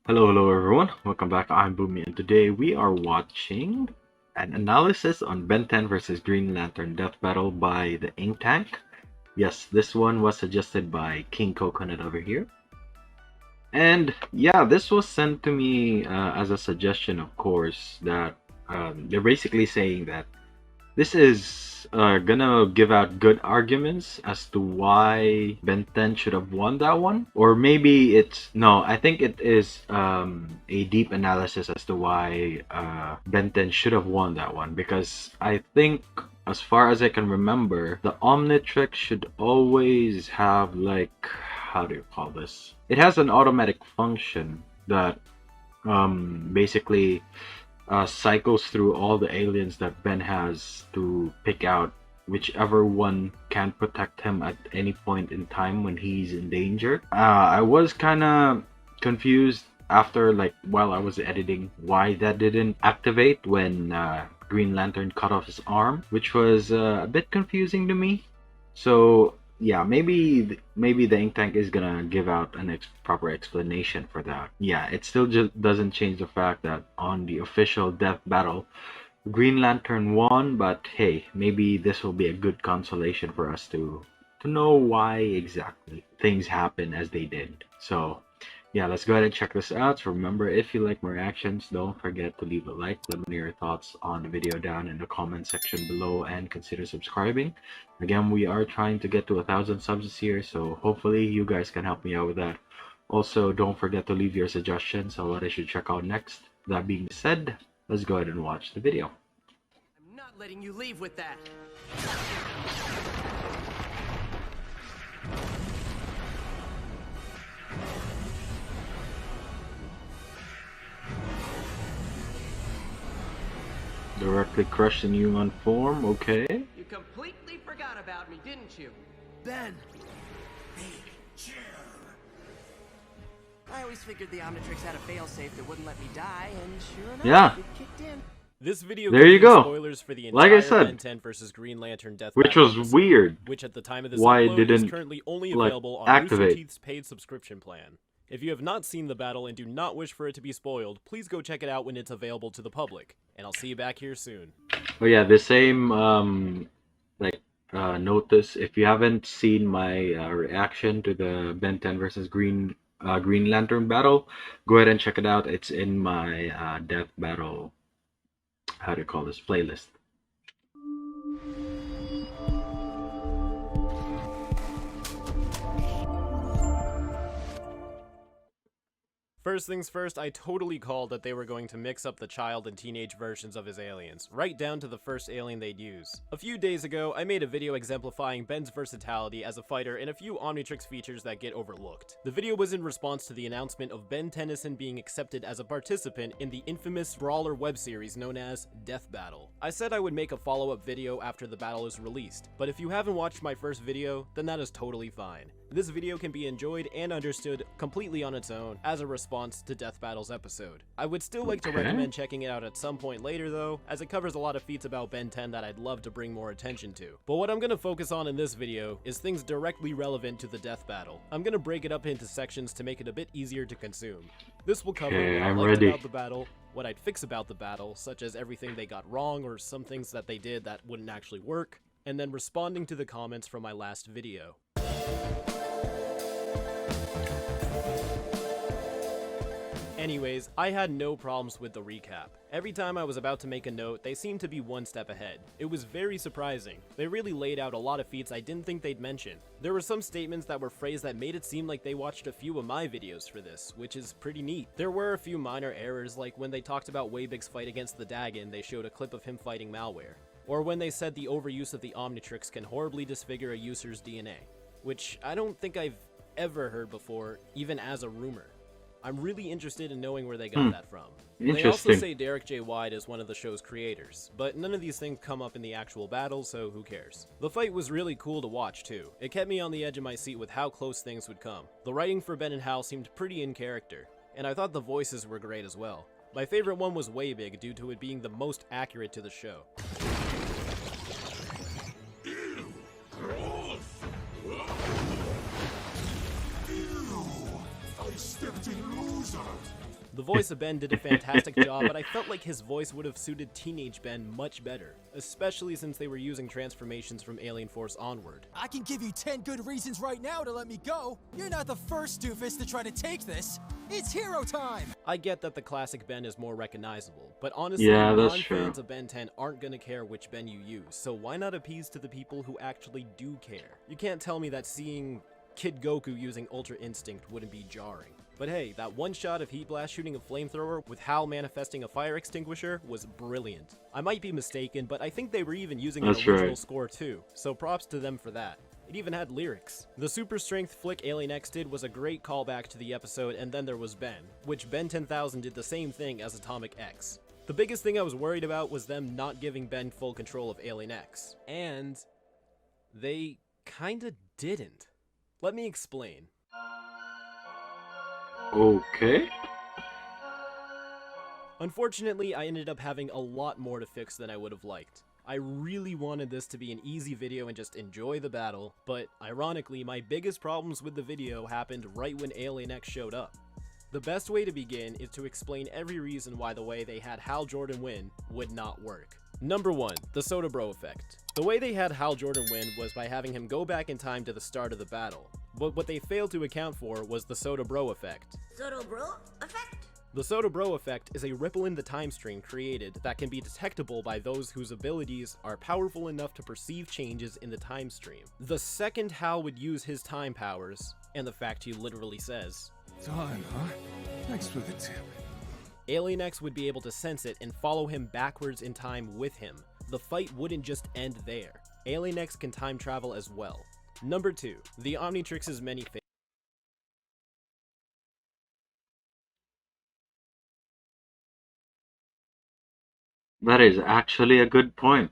Hello everyone. Welcome back. I'm Boomy, and today we are watching an analysis on Ben 10 versus Green Lantern Death Battle by the Ink Tank. Yes, this one was suggested by King Coconut over here. And yeah, this was sent to me as a suggestion, of course, that they're basically saying that this is gonna give out good arguments as to why Ben 10 should have won that one. Or maybe it's, no, I think it is a deep analysis as to why Ben 10 should have won that one. Because I think, as far as I can remember, the Omnitrix should always have, like, how do you call this? It has an automatic function that basically cycles through all the aliens that Ben has to pick out whichever one can protect him at any point in time when he's in danger. I was kind of confused after, like, while I was editing, why that didn't activate when Green Lantern cut off his arm, which was a bit confusing to me. So yeah, maybe the ink tank is gonna give out an proper explanation for that. Yeah, it still just doesn't change the fact that on the official death battle, Green Lantern won. But hey, maybe this will be a good consolation for us to know why exactly things happen as they did. So yeah, let's go ahead and check this out. So remember, if you like my reactions, don't forget to leave a like. Let me know your thoughts on the video down in the comment section below, and consider subscribing. Again, we are trying to get to 1,000 subs this year, so hopefully you guys can help me out with that. Also, don't forget to leave your suggestions on what I should check out next. That being said, let's go ahead and watch the video. I'm not letting you leave with that. Directly crushed in human form, okay. You completely forgot about me, didn't you? Ben! Hey, chill. I always figured the Omnitrix had a failsafe that wouldn't let me die, and sure enough, Yeah. it kicked in. This video There you contains go. spoilers for the Like I entire said, Ben 10 versus Green Lantern Death which Battle was episode, weird. which at the time of this Why it upload is didn't, currently only like, available on Rooster activate. Teeth's paid subscription plan. If you have not seen the battle and do not wish for it to be spoiled, please go check it out when it's available to the public. And I'll see you back here soon. Oh yeah, the same notice. If you haven't seen my reaction to the Ben 10 versus Green Lantern battle, go ahead and check it out. It's in my death battle, how do you call this, playlist. First things first, I totally called that they were going to mix up the child and teenage versions of his aliens, right down to the first alien they'd use. A few days ago, I made a video exemplifying Ben's versatility as a fighter and a few Omnitrix features that get overlooked. The video was in response to the announcement of Ben Tennyson being accepted as a participant in the infamous brawler web series known as Death Battle. I said I would make a follow-up video after the battle is released, but if you haven't watched my first video, then that is totally fine. This video can be enjoyed and understood completely on its own as a response to Death Battle's episode. I would still like to recommend checking it out at some point later though, as it covers a lot of feats about Ben 10 that I'd love to bring more attention to. But what I'm going to focus on in this video is things directly relevant to the Death Battle. I'm going to break it up into sections to make it a bit easier to consume. This will cover what I liked about the battle, what I'd fix about the battle, such as everything they got wrong or some things that they did that wouldn't actually work, and then responding to the comments from my last video. Anyways, I had no problems with the recap. Every time I was about to make a note, they seemed to be one step ahead. It was very surprising. They really laid out a lot of feats I didn't think they'd mention. There were some statements that were phrased that made it seem like they watched a few of my videos for this, which is pretty neat. There were a few minor errors, like when they talked about Weibig's fight against the Dagon, they showed a clip of him fighting malware. Or when they said the overuse of the Omnitrix can horribly disfigure a user's DNA, which I don't think I've ever heard before, even as a rumor. I'm really interested in knowing where they got that from. They also say Derek J. White is one of the show's creators, but none of these things come up in the actual battle, so who cares. The fight was really cool to watch too. It kept me on the edge of my seat with how close things would come. The writing for Ben and Hal seemed pretty in character, and I thought the voices were great as well. My favorite one was Weibig due to it being the most accurate to the show. Stepped in loser! The voice of Ben did a fantastic job, but I felt like his voice would have suited teenage Ben much better, especially since they were using transformations from Alien Force onward. I can give you 10 good reasons right now to let me go. You're not the first doofus to try to take this. It's hero time! I get that the classic Ben is more recognizable, but honestly, Yeah, that's non-fans true. of Ben 10 aren't gonna care which Ben you use, so why not appease to the people who actually do care? You can't tell me that seeing Kid Goku using Ultra Instinct wouldn't be jarring. But hey, that one shot of Heat Blast shooting a flamethrower with Hal manifesting a fire extinguisher was brilliant. I might be mistaken, but I think they were even using an That's original right. score too, so props to them for that. It even had lyrics. The super strength flick Alien X did was a great callback to the episode, and then there was Ben, which Ben 10,000 did the same thing as Atomic X. The biggest thing I was worried about was them not giving Ben full control of Alien X. And they kinda didn't. Let me explain. Okay. Unfortunately, I ended up having a lot more to fix than I would have liked. I really wanted this to be an easy video and just enjoy the battle, but ironically, my biggest problems with the video happened right when Alien X showed up. The best way to begin is to explain every reason why the way they had Hal Jordan win would not work. Number 1, the Soda Bro effect. The way they had Hal Jordan win was by having him go back in time to the start of the battle, but what they failed to account for was the Soda Bro effect. Soda Bro effect? The Soda Bro effect is a ripple in the time stream created that can be detectable by those whose abilities are powerful enough to perceive changes in the time stream. The second Hal would use his time powers, and the fact he literally says, Time, huh? Thanks for the tip. Alien X would be able to sense it and follow him backwards in time with him. The fight wouldn't just end there. Alien X can time travel as well. Number 2, the Omnitrix's many phases. That is actually a good point.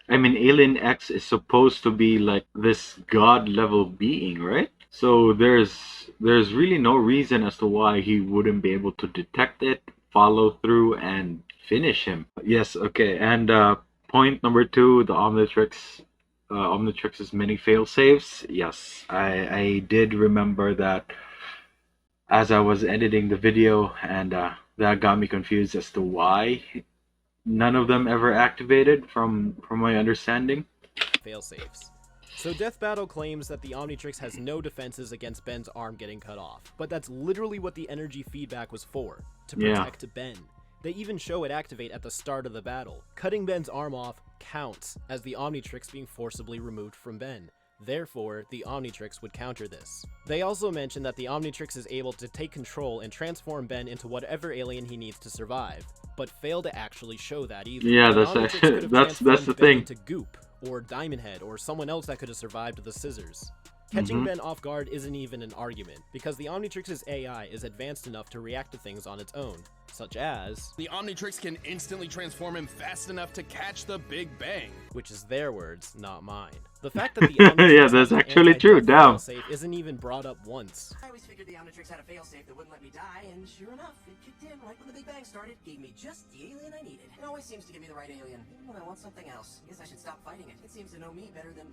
I mean, Alien X is supposed to be like this god level being, right? So there's really no reason as to why he wouldn't be able to detect it, follow through, and finish him. Yes, okay. And point number 2, the Omnitrix's many fail saves. Yes, I did remember that as I was editing the video, and that got me confused as to why none of them ever activated from my understanding. Failsafes. So Death Battle claims that the Omnitrix has no defenses against Ben's arm getting cut off, but that's literally what the energy feedback was for, to protect Ben. They even show it activate at the start of the battle. Cutting Ben's arm off counts as the Omnitrix being forcibly removed from Ben. Therefore, the Omnitrix would counter this. They also mention that the Omnitrix is able to take control and transform Ben into whatever alien he needs to survive, but fail to actually show that either. Yeah, The that's Omnitrix actually- could have that's the transformed Ben thing. into Goop, or Diamond Head, or someone else that could have survived the scissors. Catching Ben off guard isn't even an argument, because the Omnitrix's AI is advanced enough to react to things on its own, such as, The Omnitrix can instantly transform him fast enough to catch the Big Bang. which is their words, not mine. The fact that the Omnitrix Yeah, has that's an actually true, anti-death damn. failsafe isn't even brought up once. I always figured the Omnitrix had a failsafe that wouldn't let me die, and sure enough, it kicked in right when the Big Bang started, gave me just the alien I needed. It always seems to give me the right alien, even when I want something else. Guess I should stop fighting it. It seems to know me better than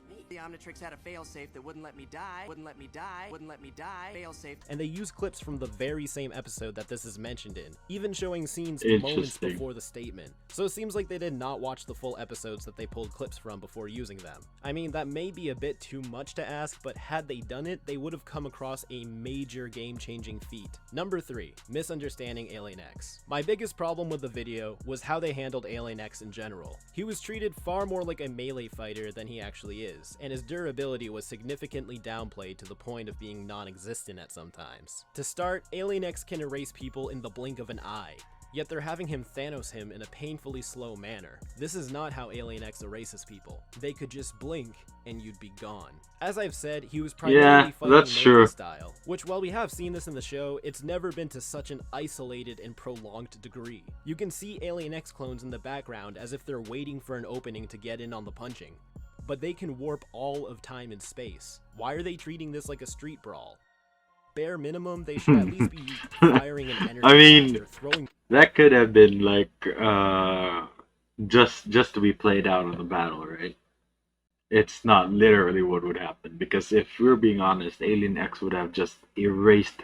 me. The Omnitrix had a failsafe that wouldn't let me die, wouldn't let me die, wouldn't let me die, failsafe. And they use clips from the very same episode that this is mentioned in, even showing scenes moments Interesting. before the statement. So it seems like they did not watch the full episodes that they pulled clips from before using them. I mean, that may be a bit too much to ask, but had they done it, they would have come across a major game-changing feat. Number 3, misunderstanding Alien X. My biggest problem with the video was how they handled Alien X in general. He was treated far more like a melee fighter than he actually is, and his durability was significantly downplayed to the point of being non-existent at some times. To start, Alien X can erase people in the blink of an eye, yet they're having him Thanos him in a painfully slow manner. This is not how Alien X erases people. They could just blink and you'd be gone. As I've said, he was primarily fighting that's melee true. style, which while we have seen this in the show, it's never been to such an isolated and prolonged degree. You can see Alien X clones in the background as if they're waiting for an opening to get in on the punching. But they can warp all of time and space. Why are they treating this like a street brawl? Bare minimum, they should at least be firing an energy I mean, blast or throwing That could have been like just to be played out in the battle, right? It's not literally what would happen, because if we're being honest, Alien X would have just erased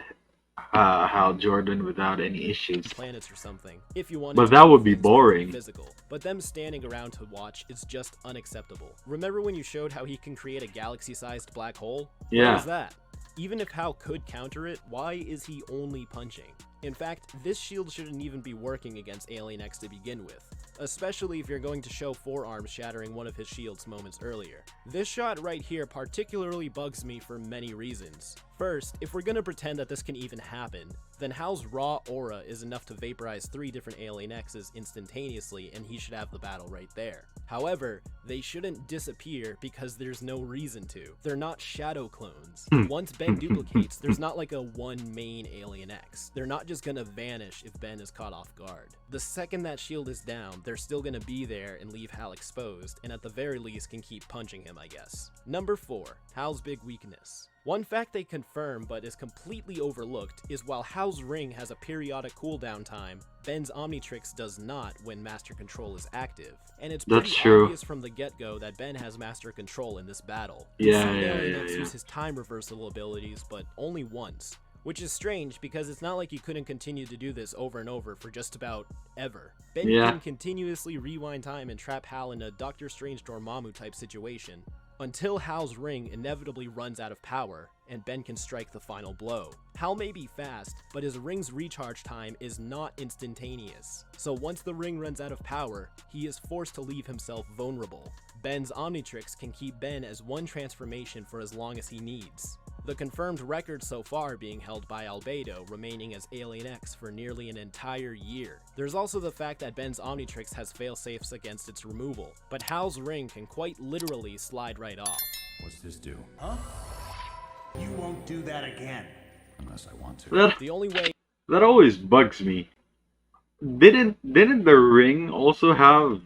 Hal Jordan without any issues. planets or something, if you wanted But to that make would be things very boring. physical. But them standing around to watch is just unacceptable. Remember when you showed how he can create a galaxy-sized black hole? Yeah. What was that? Even if Hal could counter it, why is he only punching? In fact, this shield shouldn't even be working against Alien X to begin with, especially if you're going to show forearms shattering one of his shields moments earlier. This shot right here particularly bugs me for many reasons. First, if we're gonna pretend that this can even happen, then Hal's raw aura is enough to vaporize 3 different Alien X's instantaneously, and he should have the battle right there. However, they shouldn't disappear because there's no reason to. They're not shadow clones. Once Ben duplicates, there's not like a one main Alien X. They're not just gonna vanish if Ben is caught off guard. The second that shield is down, they're still gonna be there and leave Hal exposed, and at the very least can keep punching him, I guess. Number 4, Hal's big weakness. One fact they confirm but is completely overlooked is while Hal's ring has a periodic cooldown time, Ben's Omnitrix does not when Master Control is active. And it's pretty That's true. obvious from the get-go that Ben has Master Control in this battle. Yeah, Some yeah, Alien yeah, X yeah. use his time reversal abilities, but only once. Which is strange because it's not like he couldn't continue to do this over and over for just about ever. Ben Yeah. can continuously rewind time and trap Hal in a Doctor Strange Dormammu type situation, until Hal's ring inevitably runs out of power, and Ben can strike the final blow. Hal may be fast, but his ring's recharge time is not instantaneous. So once the ring runs out of power, he is forced to leave himself vulnerable. Ben's Omnitrix can keep Ben as one transformation for as long as he needs. The confirmed record so far being held by Albedo, remaining as Alien X for nearly an entire year. There's also the fact that Ben's Omnitrix has failsafes against its removal, but Hal's ring can quite literally slide right off. What's this do? You won't do that again. Unless I want to. The only way That always bugs me. Didn't the ring also have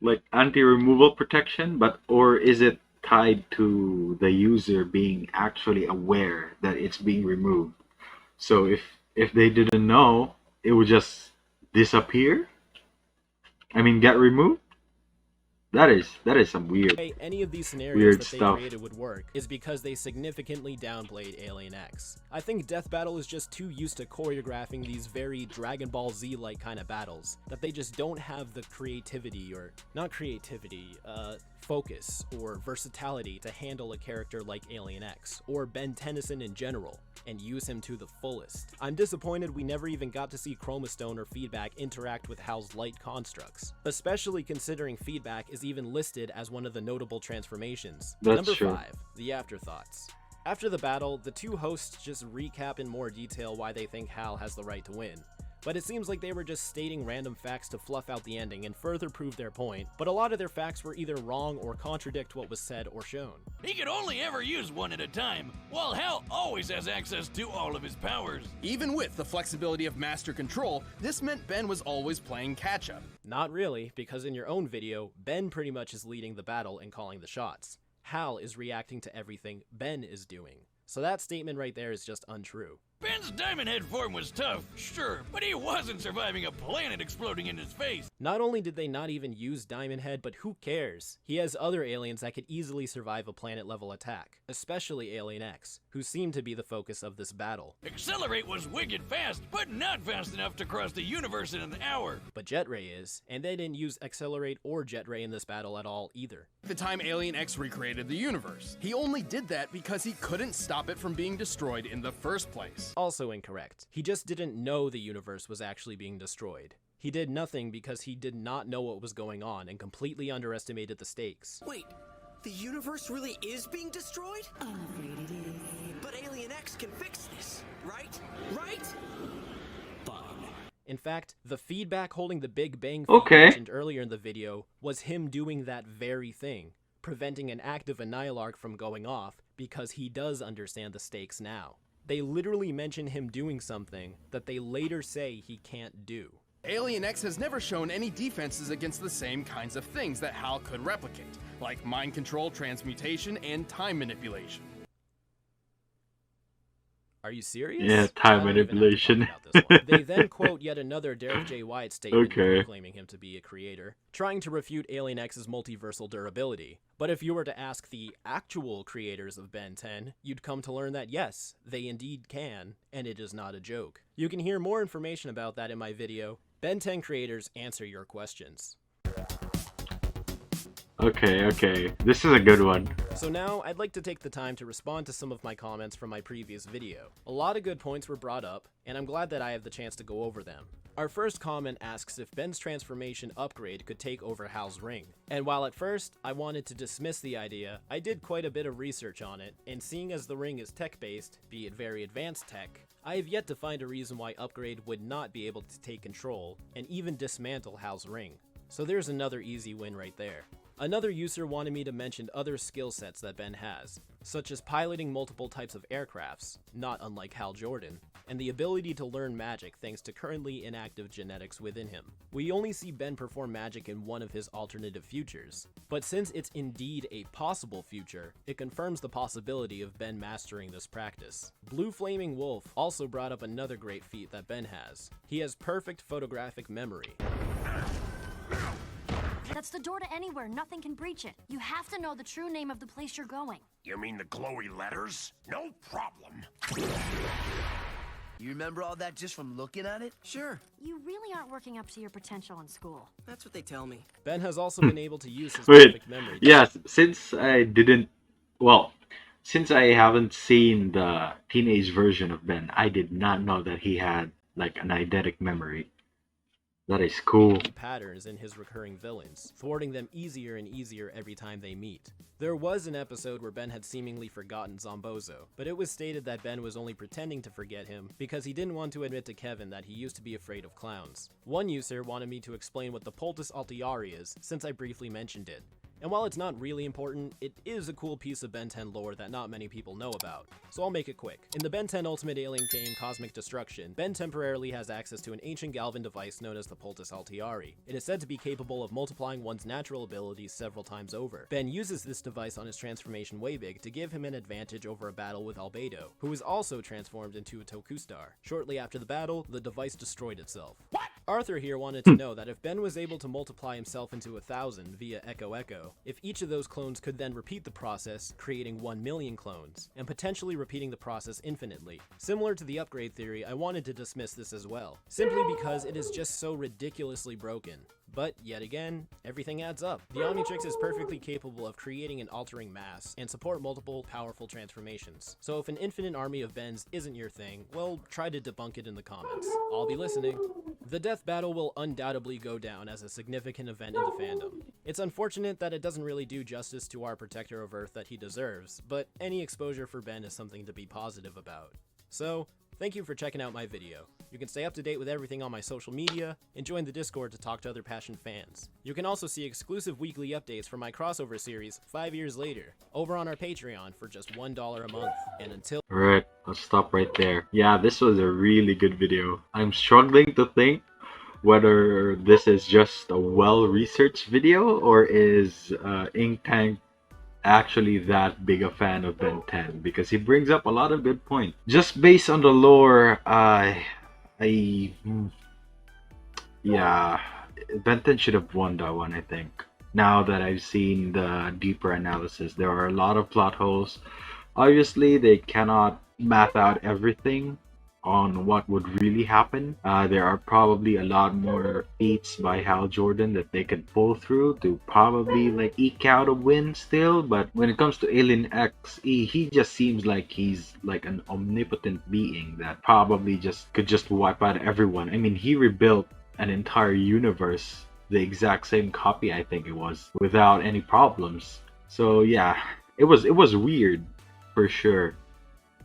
like anti-removal protection, or is it tied to the user being actually aware that it's being removed? So if they didn't know, it would just disappear? I mean, get removed? That is some weird. any of these scenarios Weird that they stuff. created would work is because they significantly downplayed Alien X. I think Death Battle is just too used to choreographing these very Dragon Ball Z-like kind of battles that they just don't have the creativity, or not creativity, focus or versatility to handle a character like Alien X or Ben Tennyson in general and use him to the fullest. I'm disappointed we never even got to see Chromastone or Feedback interact with Hal's light constructs, especially considering Feedback is even listed as one of the notable transformations. That's Number true. 5, the afterthoughts. After the battle, the two hosts just recap in more detail why they think Hal has the right to win. But it seems like they were just stating random facts to fluff out the ending and further prove their point, but a lot of their facts were either wrong or contradict what was said or shown. He could only ever use one at a time, while Hal always has access to all of his powers. Even with the flexibility of Master Control, this meant Ben was always playing catch-up. Not really, because in your own video, Ben pretty much is leading the battle and calling the shots. Hal is reacting to everything Ben is doing. So that statement right there is just untrue. Ben's Diamond Head form was tough, sure, but he wasn't surviving a planet exploding in his face. Not only did they not even use Diamond Head, but who cares? He has other aliens that could easily survive a planet-level attack, especially Alien X, who seemed to be the focus of this battle. Accelerate was wicked fast, but not fast enough to cross the universe in an hour. But Jet Ray is, and they didn't use Accelerate or Jet Ray in this battle at all either. At the time Alien X recreated the universe, he only did that because he couldn't stop it from being destroyed in the first place. Also incorrect. He just didn't know the universe was actually being destroyed. He did nothing because he did not know what was going on and completely underestimated the stakes. Wait, the universe really is being destroyed? But Alien X can fix this, right? Right? In fact, the feedback holding the Big Bang Okay. mentioned earlier in the video was him doing that very thing, preventing an active Annihilarch from going off because he does understand the stakes now. They literally mention him doing something that they later say he can't do. Alien X has never shown any defenses against the same kinds of things that Hal could replicate, like mind control, transmutation, and time manipulation. Are you serious? Yeah, time I don't even have to manipulation. talk about this one. They then quote yet another Derek J. White statement Okay. claiming him to be a creator, trying to refute Alien X's multiversal durability. But if you were to ask the actual creators of Ben 10, you'd come to learn that yes, they indeed can, and it is not a joke. You can hear more information about that in my video, Ben 10 Creators Answer Your Questions. Okay. This is a good one. So now, I'd like to take the time to respond to some of my comments from my previous video. A lot of good points were brought up, and I'm glad that I have the chance to go over them. Our first comment asks if Ben's transformation upgrade could take over Hal's ring. And while at first, I wanted to dismiss the idea, I did quite a bit of research on it, and seeing as the ring is tech-based, be it very advanced tech, I have yet to find a reason why upgrade would not be able to take control, and even dismantle Hal's ring. So there's another easy win right there. Another user wanted me to mention other skill sets that Ben has, such as piloting multiple types of aircrafts, not unlike Hal Jordan, and the ability to learn magic thanks to currently inactive genetics within him. We only see Ben perform magic in one of his alternative futures, but since it's indeed a possible future, it confirms the possibility of Ben mastering this practice. Blue Flaming Wolf also brought up another great feat that Ben has. He has perfect photographic memory. That's the door to anywhere. Nothing can breach it. You have to know the true name of the place you're going. You mean the glowy letters? No problem. You remember all that just from looking at it? Sure. You really aren't working up to your potential in school. That's what they tell me. Ben has also been able to use his Wait, perfect memory. yes, since I haven't seen the teenage version of Ben, I did not know that he had like an eidetic memory. That is cool. Patterns in his recurring villains, thwarting them easier and easier every time they meet. There was an episode where Ben had seemingly forgotten Zombozo, but it was stated that Ben was only pretending to forget him because he didn't want to admit to Kevin that he used to be afraid of clowns. One user wanted me to explain what the Poultice Altiari is, since I briefly mentioned it. And while it's not really important, it is a cool piece of Ben 10 lore that not many people know about, so I'll make it quick. In the Ben 10 Ultimate Alien game Cosmic Destruction, Ben temporarily has access to an ancient Galvan device known as the Poultice Altiari. It is said to be capable of multiplying one's natural abilities several times over. Ben uses this device on his transformation Waybig to give him an advantage over a battle with Albedo, who is also transformed into a Tokustar. Shortly after the battle, the device destroyed itself. What? Arthur here wanted to know that if Ben was able to multiply himself into 1,000 via Echo Echo, if each of those clones could then repeat the process, creating 1 million clones, and potentially repeating the process infinitely. Similar to the upgrade theory, I wanted to dismiss this as well, simply because it is just so ridiculously broken. But, yet again, everything adds up. The Omnitrix is perfectly capable of creating and altering mass, and support multiple powerful transformations. So if an infinite army of Bens isn't your thing, well, try to debunk it in the comments. I'll be listening. The death battle will undoubtedly go down as a significant event in the fandom. It's unfortunate that it doesn't really do justice to our protector of Earth that he deserves, but any exposure for Ben is something to be positive about. So, thank you for checking out my video. You can stay up to date with everything on my social media, and join the Discord to talk to other passionate fans. You can also see exclusive weekly updates from my crossover series, 5 years later, over on our Patreon for just $1 a month. And until— Alright, let's stop right there. Yeah, this was a really good video. I'm struggling to think whether this is just a well-researched video or is Ink Tank actually that big a fan of Ben 10, because he brings up a lot of good points. Just based on the lore, yeah, Ben 10 should have won that one, I think. Now that I've seen the deeper analysis, there are a lot of plot holes. Obviously, they cannot math out everything on what would really happen. There are probably a lot more feats by Hal Jordan that they could pull through to probably like eke out a win still. But when it comes to Alien XE, he just seems like he's like an omnipotent being that probably could just wipe out everyone. I mean, he rebuilt an entire universe, the exact same copy I think it was, without any problems. So yeah, it was weird for sure,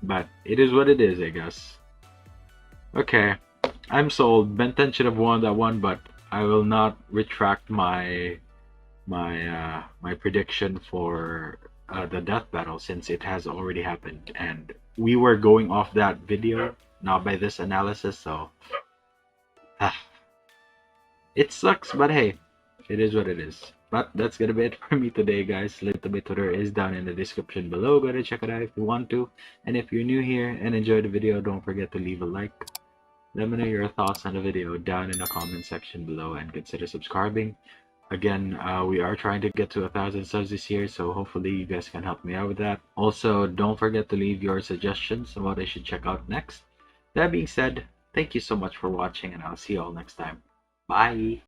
but it is what it is, I guess. Okay, I'm sold. Ben 10 should have won that one, but I will not retract my prediction for the death battle, since it has already happened, and we were going off that video, not by this analysis. So it sucks, but hey, it is what it is. But that's gonna be it for me today, guys. Link to my Twitter is down in the description below. Go to check it out if you want to. And if you're new here and enjoyed the video, don't forget to leave a like. Let me know your thoughts on the video down in the comment section below, and consider subscribing. Again, we are trying to get to 1,000 subs this year, so hopefully you guys can help me out with that. Also, don't forget to leave your suggestions on what I should check out next. That being said, thank you so much for watching, and I'll see you all next time. Bye!